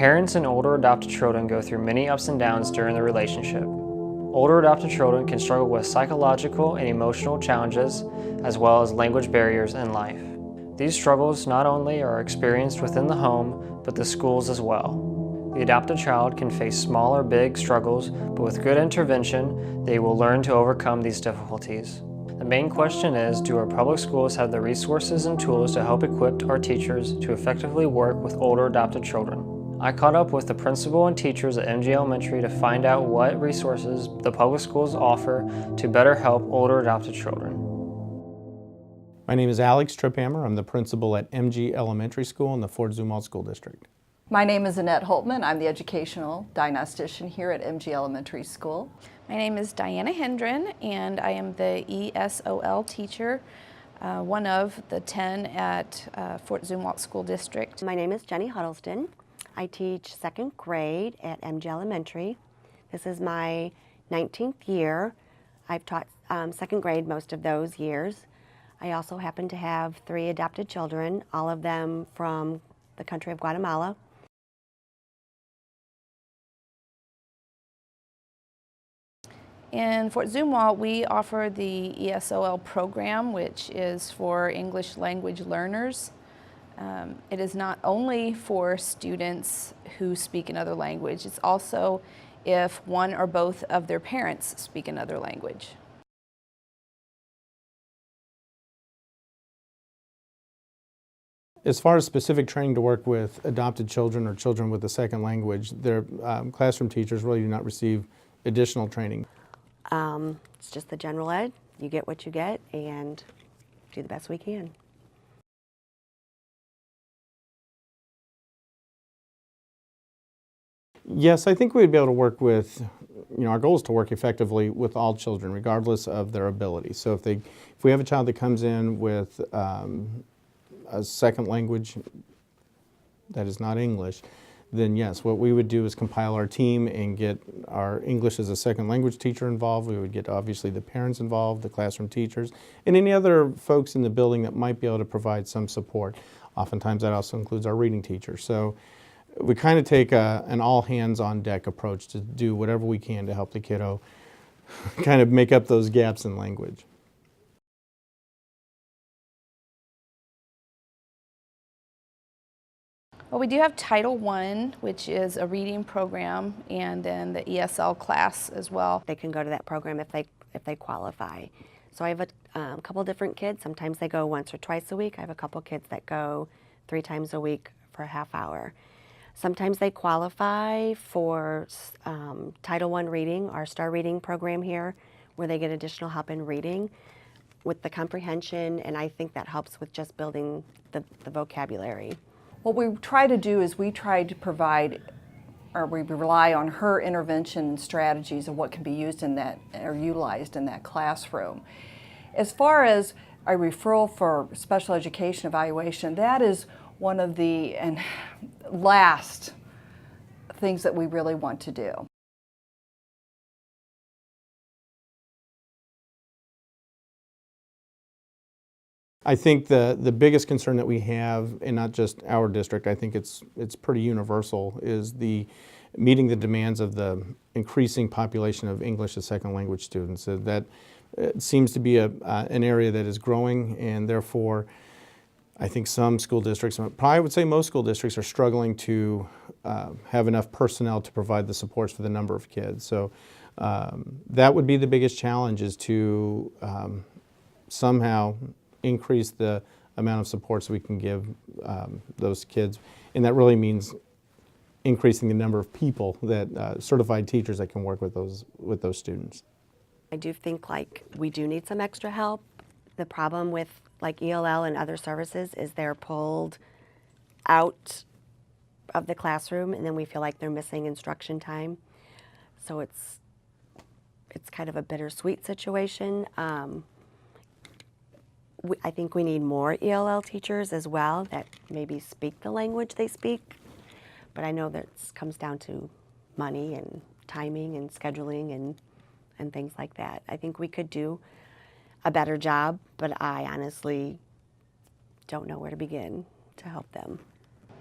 Parents and older adopted children go through many ups and downs during the relationship. Older adopted children can struggle with psychological and emotional challenges, as well as language barriers in life. These struggles not only are experienced within the home, but the schools as well. The adopted child can face small or big struggles, but with good intervention, they will learn to overcome these difficulties. The main question is, do our public schools have the resources and tools to help equip our teachers to effectively work with older adopted children? I caught up with the principal and teachers at MG Elementary to find out what resources the public schools offer to better help older adopted children. My name is Alex Triphammer. I'm the principal at MG Elementary School in the Fort Zumwalt School District. My name is Annette Holtman. I'm the educational diagnostician here at MG Elementary School. My name is Diana Hendren, and I am the ESOL teacher, one of the 10 at Fort Zumwalt School District. My name is Jenny Huddleston. I teach second grade at MG Elementary. This is my 19th year. I've taught second grade most of those years. I also happen to have 3 adopted children, all of them from the country of Guatemala. In Fort Zumwalt, we offer the ESOL program, which is for English language learners. It is not only for students who speak another language, it's also if one or both of their parents speak another language. As far as specific training to work with adopted children or children with a second language, their classroom teachers really do not receive additional training. It's just the general ed. You get what you get and do the best we can. Yes, I think we'd be able to work with, our goal is to work effectively with all children, regardless of their ability. So if we have a child that comes in with a second language that is not English, then yes, what we would do is compile our team and get our English as a second language teacher involved. We would get obviously the parents involved, the classroom teachers, and any other folks in the building that might be able to provide some support. Oftentimes that also includes our reading teacher. So we kind of take an all hands on deck approach to do whatever we can to help the kiddo kind of make up those gaps in language. Well, we do have Title I, which is a reading program, and then the ESL class as well. They can go to that program if they qualify. So I have a couple different kids. Sometimes they go once or twice a week. I have a couple kids that go 3 times a week for a half hour. Sometimes they qualify for Title I reading, our STAR reading program here, where they get additional help in reading with the comprehension, and I think that helps with just building the vocabulary. What we try to do is we try to provide, or we rely on her intervention and strategies of what can be used in that, or utilized in that classroom. As far as a referral for special education evaluation, that is one of the last things that we really want to do. I think the biggest concern that we have, and not just our district, I think it's pretty universal, is meeting the demands of the increasing population of English as second language students. That seems to be an area that is growing, and therefore I think some school districts, probably I would say most school districts, are struggling to have enough personnel to provide the supports for the number of kids. So that would be the biggest challenge, is to somehow increase the amount of supports we can give those kids. And that really means increasing the number of people, that certified teachers that can work with those students. I do think we do need some extra help. The problem with ELL and other services is they're pulled out of the classroom and then we feel like they're missing instruction time. So it's kind of a bittersweet situation. I think we need more ELL teachers as well that maybe speak the language they speak, but I know that it comes down to money and timing and scheduling and things like that. I think we could do a better job, but I honestly don't know where to begin to help them.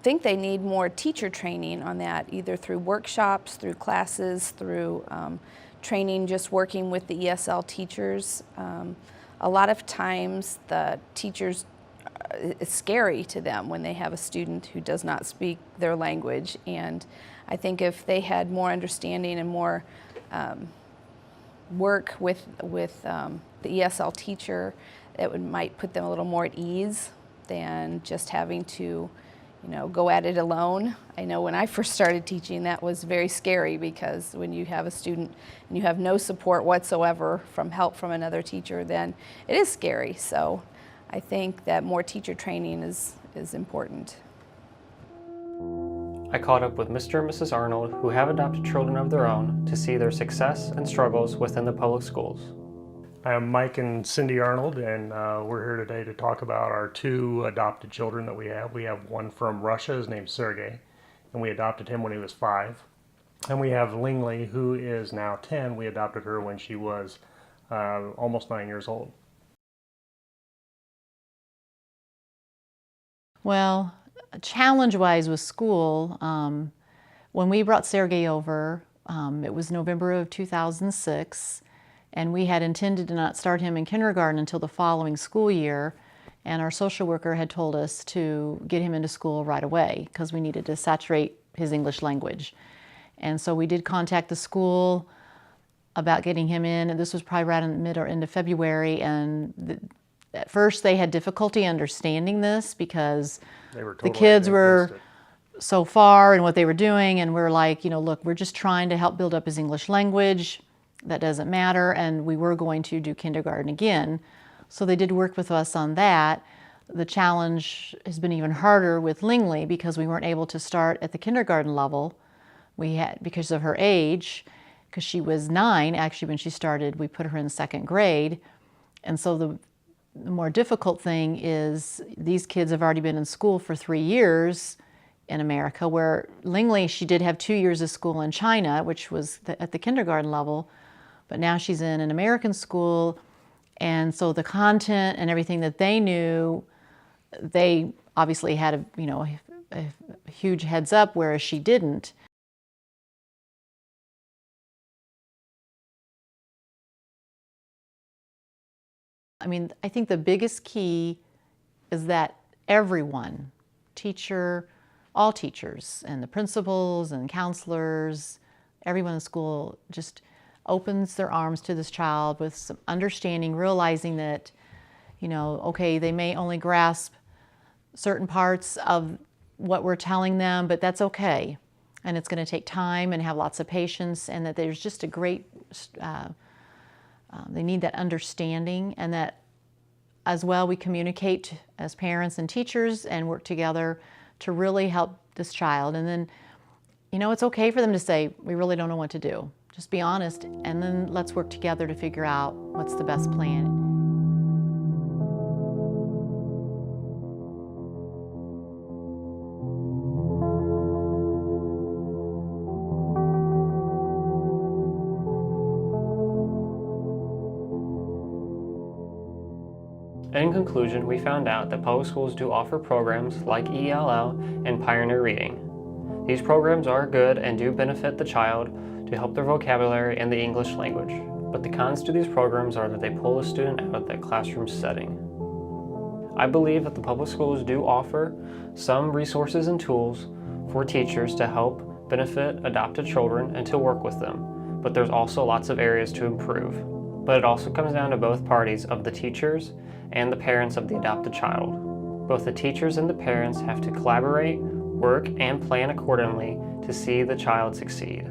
think they need more teacher training on that, either through workshops, through classes, through training, just working with the ESL teachers. A lot of times the teachers, it's scary to them when they have a student who does not speak their language, and I think if they had more understanding and more work with the ESL teacher, it might put them a little more at ease than just having to, go at it alone. I know when I first started teaching, that was very scary, because when you have a student and you have no support whatsoever from help from another teacher, then it is scary. So I think that more teacher training is important. I caught up with Mr. and Mrs. Arnold, who have adopted children of their own, to see their success and struggles within the public schools. I'm Mike and Cindy Arnold, and we're here today to talk about our 2 adopted children that we have. We have one from Russia, his name's Sergey, and we adopted him when he was 5. And we have Lingley, who is now 10. We adopted her when she was almost 9 years old. Well, challenge-wise with school, when we brought Sergey over, it was November of 2006, and we had intended to not start him in kindergarten until the following school year, and our social worker had told us to get him into school right away because we needed to saturate his English language. And so we did contact the school about getting him in, and this was probably right in the mid or end of February, and at first they had difficulty understanding this because the kids were so far in what they were doing, and we're like, look, we're just trying to help build up his English language. That doesn't matter, and we were going to do kindergarten again. So they did work with us on that. The challenge has been even harder with Lingley because we weren't able to start at the kindergarten level. We had, because of her age, because she was 9, actually when she started, we put her in 2nd grade. And so the more difficult thing is these kids have already been in school for 3 years in America, where Lingley, she did have 2 years of school in China, which was at the kindergarten level, but now she's in an American school, and so the content and everything that they knew, they obviously had a huge heads up, whereas she didn't. I mean, I think the biggest key is that everyone, teacher, all teachers, and the principals and counselors, everyone in school just opens their arms to this child with some understanding, realizing that, okay, they may only grasp certain parts of what we're telling them, but that's okay. And it's going to take time and have lots of patience, and that there's just a great, they need that understanding, and that as well we communicate as parents and teachers and work together to really help this child. And then, it's okay for them to say, we really don't know what to do. Just be honest, and then let's work together to figure out what's the best plan. In conclusion, we found out that public schools do offer programs like ELL and Pioneer Reading. These programs are good and do benefit the child to help their vocabulary and the English language, but the cons to these programs are that they pull a student out of that classroom setting. I believe that the public schools do offer some resources and tools for teachers to help benefit adopted children and to work with them, but there's also lots of areas to improve. But it also comes down to both parties of the teachers and the parents of the adopted child. Both the teachers and the parents have to collaborate, work, and plan accordingly to see the child succeed.